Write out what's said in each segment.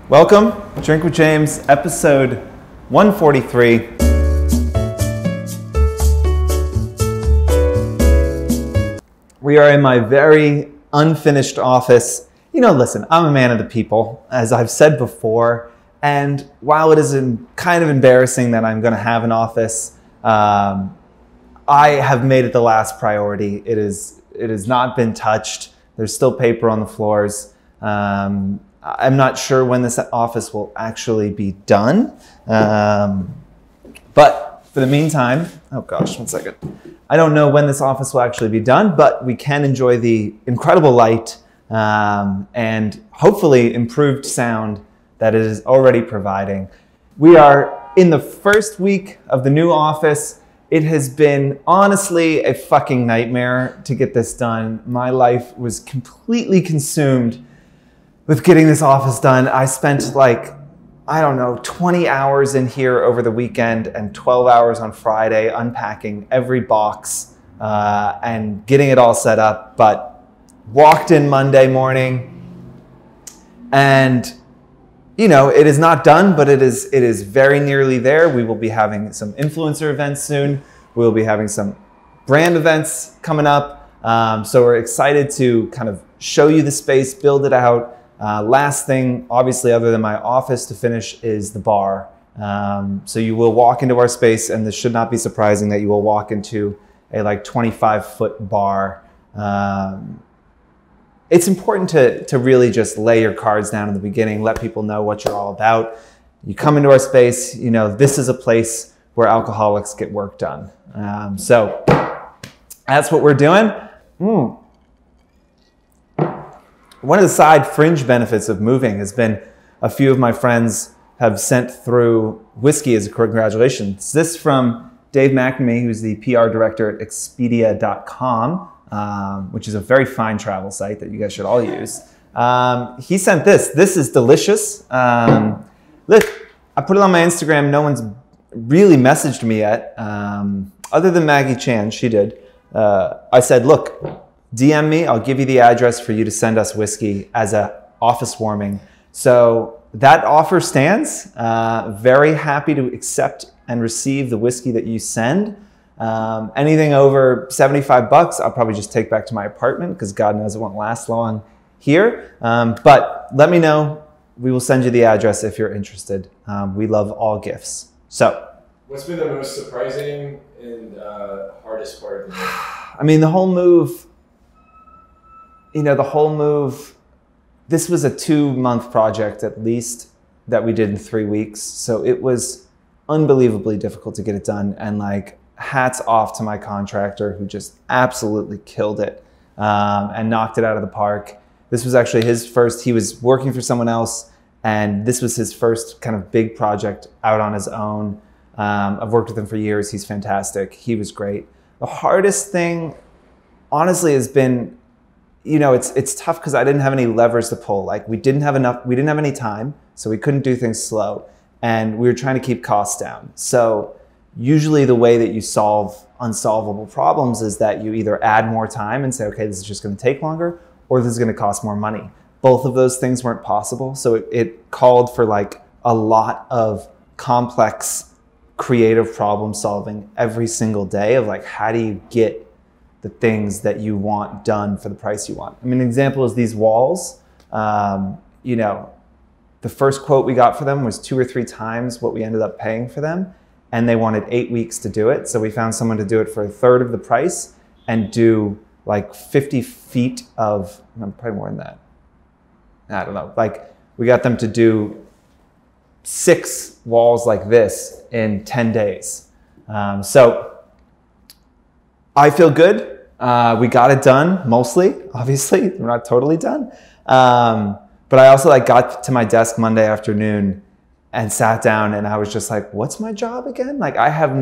Welcome, Drink with James, episode 143. We are in my very unfinished office. You know, listen, I'm a man of the people, as I've said before, and while it is kind of embarrassing that I'm going to have an office, I have made it the last priority. It has not been touched. There's still paper on the floors. I'm not sure when this office will actually be done. But for the meantime, oh gosh, one second. I don't know when this office will actually be done, but we can enjoy the incredible light and hopefully improved sound that it is already providing. We are in the first week of the new office. It has been honestly a fucking nightmare to get this done. My life was completely consumed with getting this office done. I spent like, I don't know, 20 hours in here over the weekend and 12 hours on Friday unpacking every box and getting it all set up. But walked in Monday morning and, you know, it is not done, but it is very nearly there. We will be having some influencer events soon. We'll be having some brand events coming up. So we're excited to kind of show you the space, build it out. Last thing, obviously, other than my office to finish is the bar. So you will walk into our space, and this should not be surprising that you will walk into a like 25-foot bar. It's important to really just lay your cards down in the beginning, let people know what you're all about. You come into our space, you know, this is a place where alcoholics get work done. So that's what we're doing. One of the side fringe benefits of moving has been a few of my friends have sent through whiskey as a congratulations. This from Dave McNamee, who's the PR director at Expedia.com, which is a very fine travel site that you guys should all use. He sent this. This is delicious. Look, I put it on my Instagram. No one's really messaged me yet, other than Maggie Chan. She did. I said, look, DM me, I'll give you the address for you to send us whiskey as a office warming. So that offer stands. Very happy to accept and receive the whiskey that you send. Anything over 75 bucks, I'll probably just take back to my apartment because God knows it won't last long here. But let me know. We will send you the address if you're interested. We love all gifts. So, what's been the most surprising and hardest part of the move? I mean, the whole move. You know, the whole move, this was a 2-month project at least that we did in 3 weeks. So it was unbelievably difficult to get it done. And like, hats off to my contractor who just absolutely killed it and knocked it out of the park. This was actually his first, he was working for someone else, and this was his first kind of big project out on his own. I've worked with him for years. He's fantastic. He was great. The hardest thing, honestly, has been, you know, it's tough because I didn't have any levers to pull. Like we didn't have any time, so we couldn't do things slow. And we were trying to keep costs down. So usually the way that you solve unsolvable problems is that you either add more time and say, okay, this is just going to take longer, or this is going to cost more money. Both of those things weren't possible. So it called for like a lot of complex, creative problem solving every single day of like, how do you get the things that you want done for the price you want. I mean, an example is these walls. You know, the first quote we got for them was 2 or 3 times what we ended up paying for them. And they wanted 8 weeks to do it. So we found someone to do it for a third of the price and do like 50 feet of, probably more than that. I don't know. Like we got them to do 6 walls like this in 10 days. So I feel good. We got it done mostly, obviously. We're not totally done. But I also like got to my desk Monday afternoon and sat down and I was just like, what's my job again? Like I have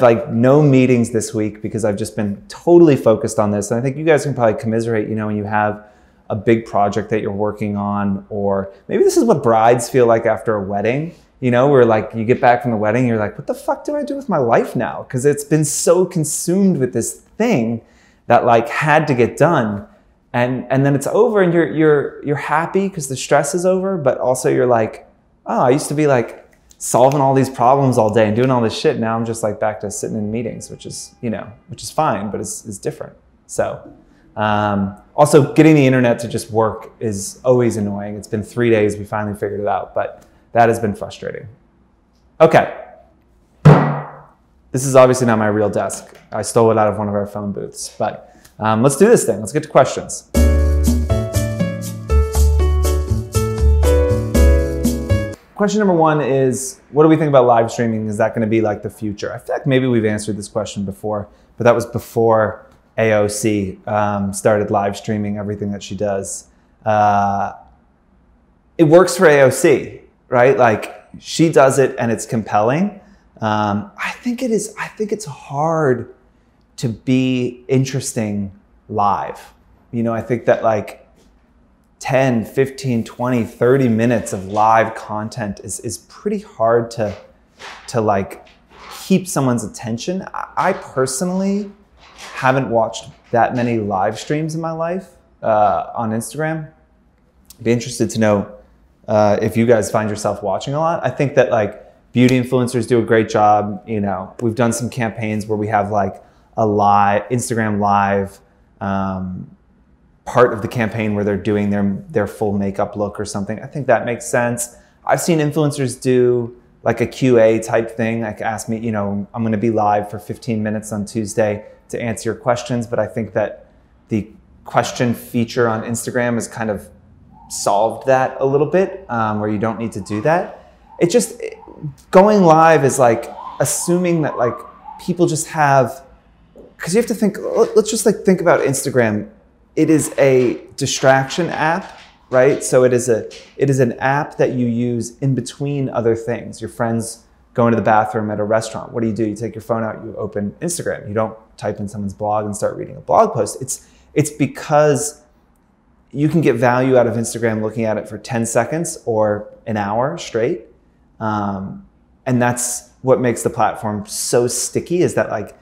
like no meetings this week because I've just been totally focused on this. And I think you guys can probably commiserate, you know, when you have a big project that you're working on, or maybe this is what brides feel like after a wedding. You know, where like you get back from the wedding, you're like, what the fuck do I do with my life now? Because it's been so consumed with this thing that like had to get done. and then it's over, and you're happy because the stress is over, but also you're like, oh, I used to be like solving all these problems all day and doing all this shit. Now I'm just like back to sitting in meetings, which is fine, but it's different. So also getting the internet to just work is always annoying. It's been 3 days. We finally figured it out, but that has been frustrating. Okay. This is obviously not my real desk. I stole it out of one of our phone booths, but let's do this thing. Let's get to questions. Question number one is, what do we think about live streaming? Is that going to be like the future? I feel like maybe we've answered this question before, but that was before AOC started live streaming everything that she does. It works for AOC, right? Like she does it and it's compelling. I think it's hard to be interesting live. I think that like 10, 15, 20, 30 minutes of live content is pretty hard to like keep someone's attention. I personally haven't watched that many live streams in my life on Instagram. I'd be interested to know if you guys find yourself watching a lot. I think that like beauty influencers do a great job. We've done some campaigns where we have like a live Instagram live part of the campaign where they're doing their full makeup look or something. I think that makes sense. I've seen influencers do like a QA type thing, like ask me, I'm going to be live for 15 minutes on Tuesday to answer your questions. But I think that the question feature on Instagram has kind of solved that a little bit, where you don't need to do that. It just, going live is like assuming that like people just have, because you have to think, let's just like think about Instagram. It is a distraction app, right? So it is an app that you use in between other things. Your friends going to the bathroom at a restaurant. What do? You take your phone out, you open Instagram. You don't type in someone's blog and start reading a blog post. It's because you can get value out of Instagram looking at it for 10 seconds or an hour straight. And that's what makes the platform so sticky, is that like,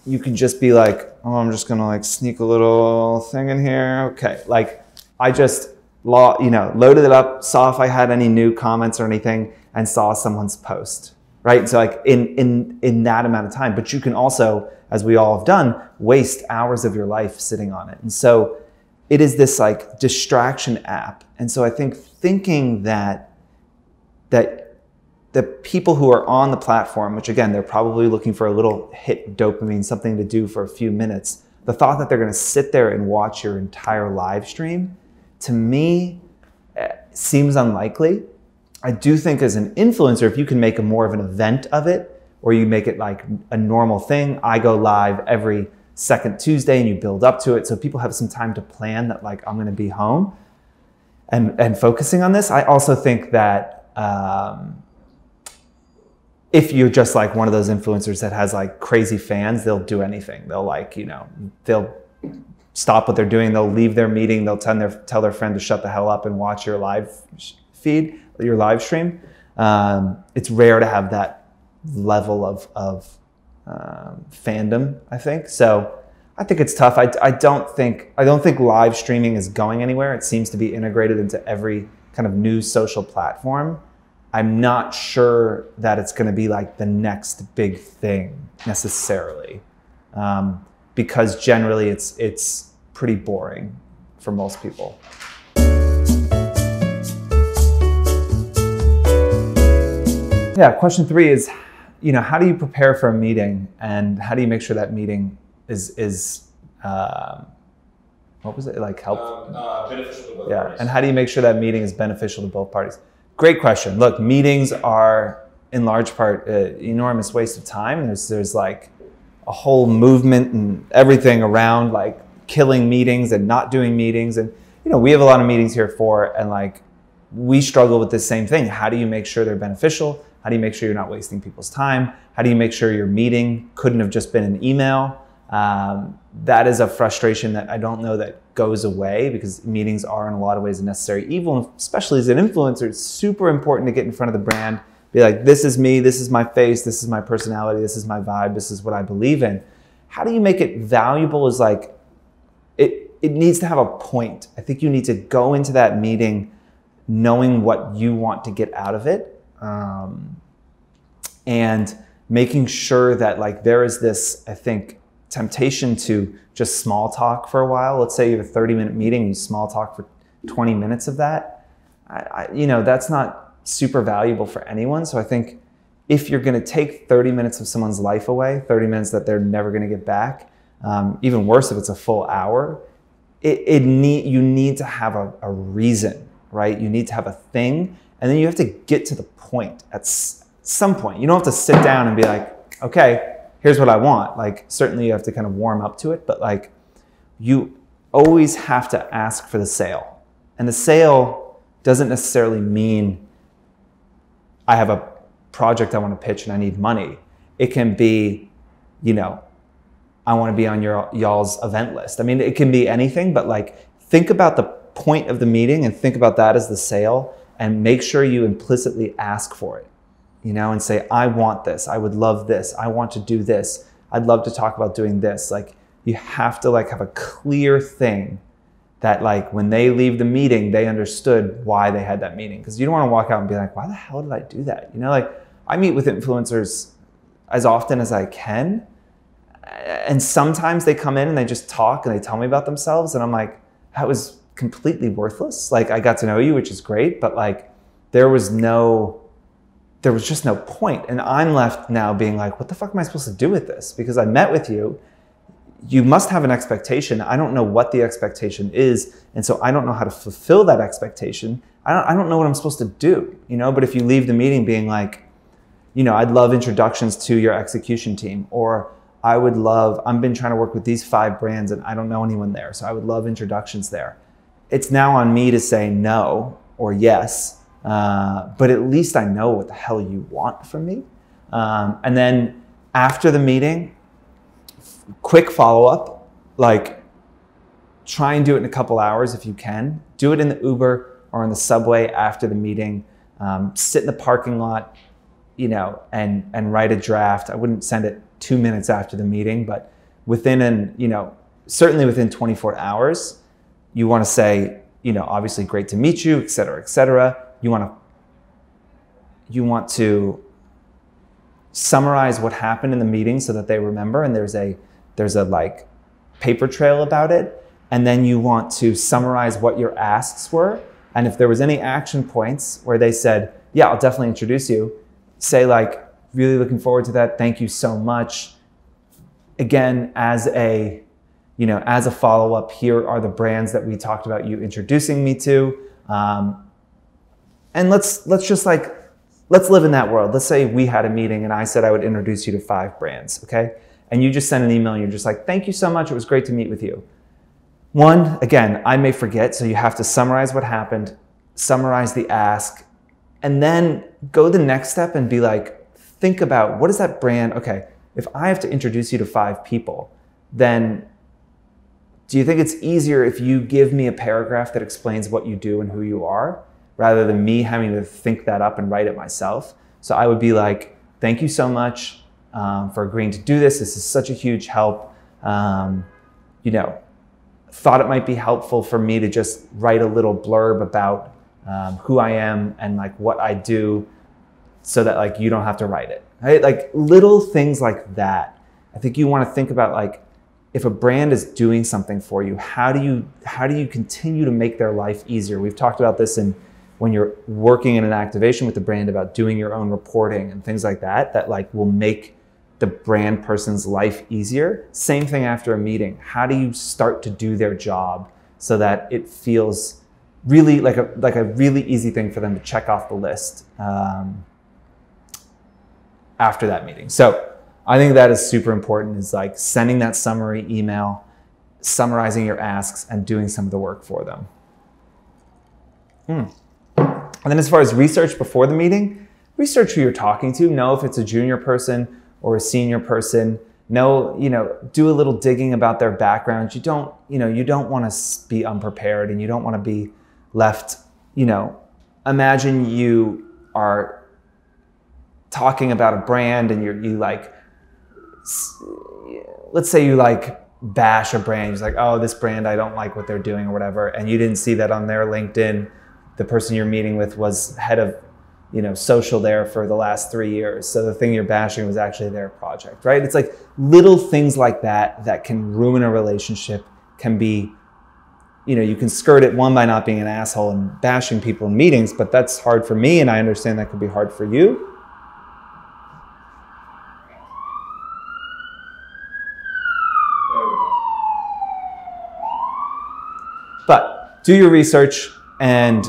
you can just be like, oh, I'm just gonna like sneak a little thing in here. Okay, like I just loaded it up, saw if I had any new comments or anything, and saw someone's post, right? So like in that amount of time. But you can also, as we all have done, waste hours of your life sitting on it. And so it is this like distraction app. And so I think thinking that the people who are on the platform, which again, they're probably looking for a little hit dopamine, something to do for a few minutes, the thought that they're gonna sit there and watch your entire live stream, to me, seems unlikely. I do think as an influencer, if you can make more of an event of it, or you make it like a normal thing, I go live every second Tuesday and you build up to it so people have some time to plan that like I'm gonna be home and focusing on this. I also think that if you're just like one of those influencers that has like crazy fans, they'll do anything. They'll like, they'll stop what they're doing. They'll leave their meeting. They'll tell their friend to shut the hell up and watch your live feed, your live stream. It's rare to have that level of fandom, I think. So I think it's tough. I don't think live streaming is going anywhere. It seems to be integrated into every kind of new social platform. I'm not sure that it's going to be like the next big thing necessarily, because generally it's pretty boring for most people. Yeah, question 3 is, how do you prepare for a meeting, and how do you make sure that meeting is what was it, like beneficial to both parties. And how do you make sure that meeting is beneficial to both parties? Great question. Look, meetings are in large part an enormous waste of time. There's like a whole movement and everything around like killing meetings and not doing meetings. And, we have a lot of meetings here at Fohr, and like we struggle with this same thing. How do you make sure they're beneficial? How do you make sure you're not wasting people's time? How do you make sure your meeting couldn't have just been an email? That is a frustration that I don't know that goes away, because meetings are in a lot of ways a necessary evil, especially as an influencer. It's super important to get in front of the brand, be like, this is me, this is my face, this is my personality, this is my vibe, this is what I believe in. How do you make it valuable is like, it needs to have a point. I think you need to go into that meeting knowing what you want to get out of it, and making sure that like there is this, I think, temptation to just small talk for a while. Let's say you have a 30-minute meeting, you small talk for 20 minutes of that. That's not super valuable for anyone. So I think if you're going to take 30 minutes of someone's life away, 30 minutes that they're never going to get back, even worse if it's a full hour, you need to have a reason, right? You need to have a thing, and then you have to get to the point at some point. You don't have to sit down and be like, okay, here's what I want. Like, certainly you have to kind of warm up to it, but like, you always have to ask for the sale. And the sale doesn't necessarily mean I have a project I want to pitch and I need money. It can be, I want to be on y'all's event list. I mean, it can be anything, but like, think about the point of the meeting and think about that as the sale, and make sure you implicitly ask for it, and say, I want this. I would love this. I want to do this. I'd love to talk about doing this. Like, you have to like have a clear thing that like when they leave the meeting, they understood why they had that meeting. Because you don't want to walk out and be like, why the hell did I do that? Like, I meet with influencers as often as I can. And sometimes they come in and they just talk and they tell me about themselves. And I'm like, that was completely worthless. Like, I got to know you, which is great. But like, there was just no point. And I'm left now being like, what the fuck am I supposed to do with this? Because I met with you. You must have an expectation. I don't know what the expectation is. And so I don't know how to fulfill that expectation. I don't know what I'm supposed to do, but if you leave the meeting being like, I'd love introductions to your execution team, or I've been trying to work with these 5 brands and I don't know anyone there, so I would love introductions there. It's now on me to say no or yes, but at least I know what the hell you want from me. And then after the meeting, quick follow-up, like try and do it in a couple hours if you can. Do it in the Uber or in the subway after the meeting. Sit in the parking lot, and write a draft. I wouldn't send it 2 minutes after the meeting, but certainly within 24 hours, you want to say, obviously great to meet you, et cetera, et cetera. You want to summarize what happened in the meeting so that they remember, and there's a like paper trail about it. And then you want to summarize what your asks were. And if there was any action points where they said, yeah, I'll definitely introduce you, say like, really looking forward to that. Thank you so much. Again, as a follow-up, here are the brands that we talked about you introducing me to. And let's live in that world. Let's say we had a meeting and I said I would introduce you to 5 brands, okay? And you just send an email and you're just like, thank you so much. It was great to meet with you. One, again, I may forget, so you have to summarize what happened, summarize the ask, and then go the next step and be like, think about what is that brand? Okay, if I have to introduce you to 5 people, then do you think it's easier if you give me a paragraph that explains what you do and who you are, rather than me having to think that up and write it myself? So I would be like, thank you so much for agreeing to do this. This is such a huge help. Thought it might be helpful for me to just write a little blurb about who I am and like what I do, so that like you don't have to write it, right? Like little things like that. I think you want to think about like, if a brand is doing something for you, how do you continue to make their life easier? We've talked about this when you're working in an activation with the brand about doing your own reporting and things like that like will make the brand person's life easier. Same thing after a meeting. How do you start to do their job so that it feels really like a really easy thing for them to check off the list after that meeting? So I think that is super important, is like sending that summary email, summarizing your asks, and doing some of the work for them. And then as far as research before the meeting, research who you're talking to. Know if it's a junior person or a senior person. Do a little digging about their background. You don't want to be unprepared, and you don't want to be left, imagine you are talking about a brand and you like, let's say you like bash a brand. It's like, oh, this brand, I don't like what they're doing or whatever. And you didn't see that on their LinkedIn. The person you're meeting with was head of, social there for the last 3 years. So the thing you're bashing was actually their project, right? It's like little things like that can ruin a relationship, can be, you can skirt it, one, by not being an asshole and bashing people in meetings, but that's hard for me, and I understand that could be hard for you. But do your research and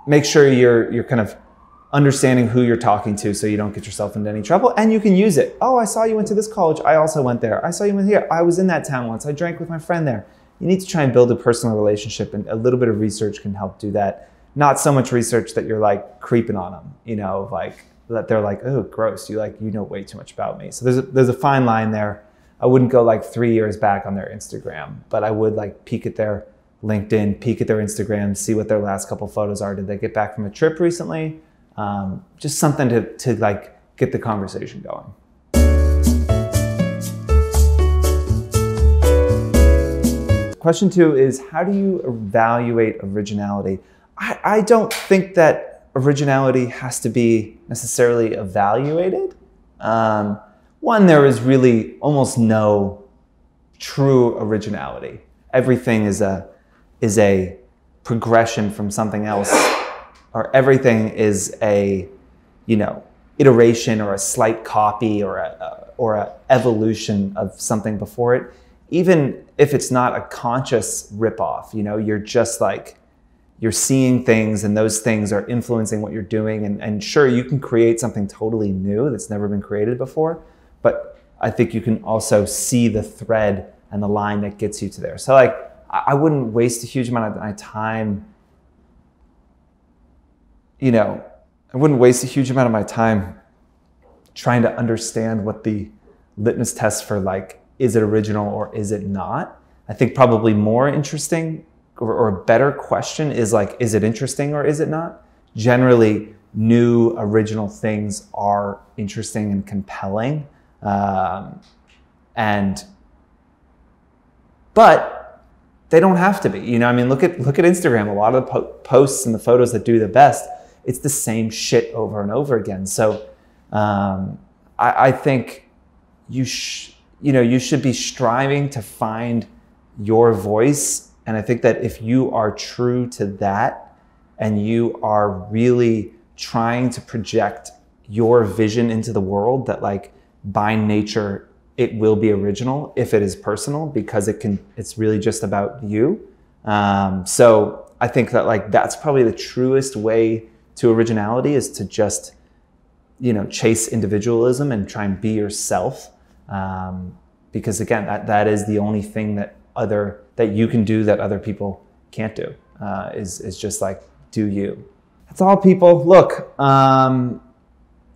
make sure you're kind of understanding who you're talking to so you don't get yourself into any trouble, and you can use it. Oh, I saw you went to this college. I also went there. I saw you went here. I was in that town once. I drank with my friend there. You need to try and build a personal relationship, and a little bit of research can help do that. Not so much research that you're like creeping on them, like that they're like, oh, gross. You know way too much about me. So there's a fine line there. I wouldn't go like 3 years back on their Instagram, but I would like peek at their LinkedIn, peek at their Instagram, see what their last couple photos are. Did they get back from a trip recently? Just something to like get the conversation going. Question 2 is, how do you evaluate originality? I don't think that originality has to be necessarily evaluated. One, there is really almost no true originality. Everything is a progression from something else, or everything is a, iteration or a slight copy or a evolution of something before it. Even if it's not a conscious ripoff, you're just like, you're seeing things and those things are influencing what you're doing. And sure, you can create something totally new that's never been created before, but I think you can also see the thread and the line that gets you to there. So like, I wouldn't waste a huge amount of my time, I wouldn't waste a huge amount of my time trying to understand what the litmus test for like, is it original or is it not? I think probably more interesting or a better question is like, is it interesting or is it not? Generally, new original things are interesting and compelling. But they don't have to be. Look at Instagram. A lot of the posts and the photos that do the best, it's the same shit over and over again. So I think you should be striving to find your voice. And I think that if you are true to that and you are really trying to project your vision into the world, that like by nature, it will be original if it is personal, because it's really just about you. So I think that like, that's probably the truest way to originality, is to just, chase individualism and try and be yourself. Because again, that is the only thing that you can do that other people can't do, is just like, do you. That's all, people. Look,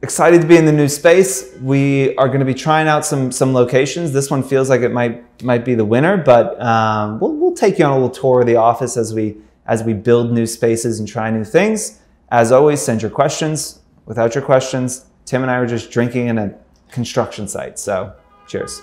excited to be in the new space. We are going to be trying out some locations. This one feels like it might be the winner, but we'll take you on a little tour of the office as we build new spaces and try new things. As always, send your questions. Without your questions, Tim and I are just drinking in a construction site. So cheers.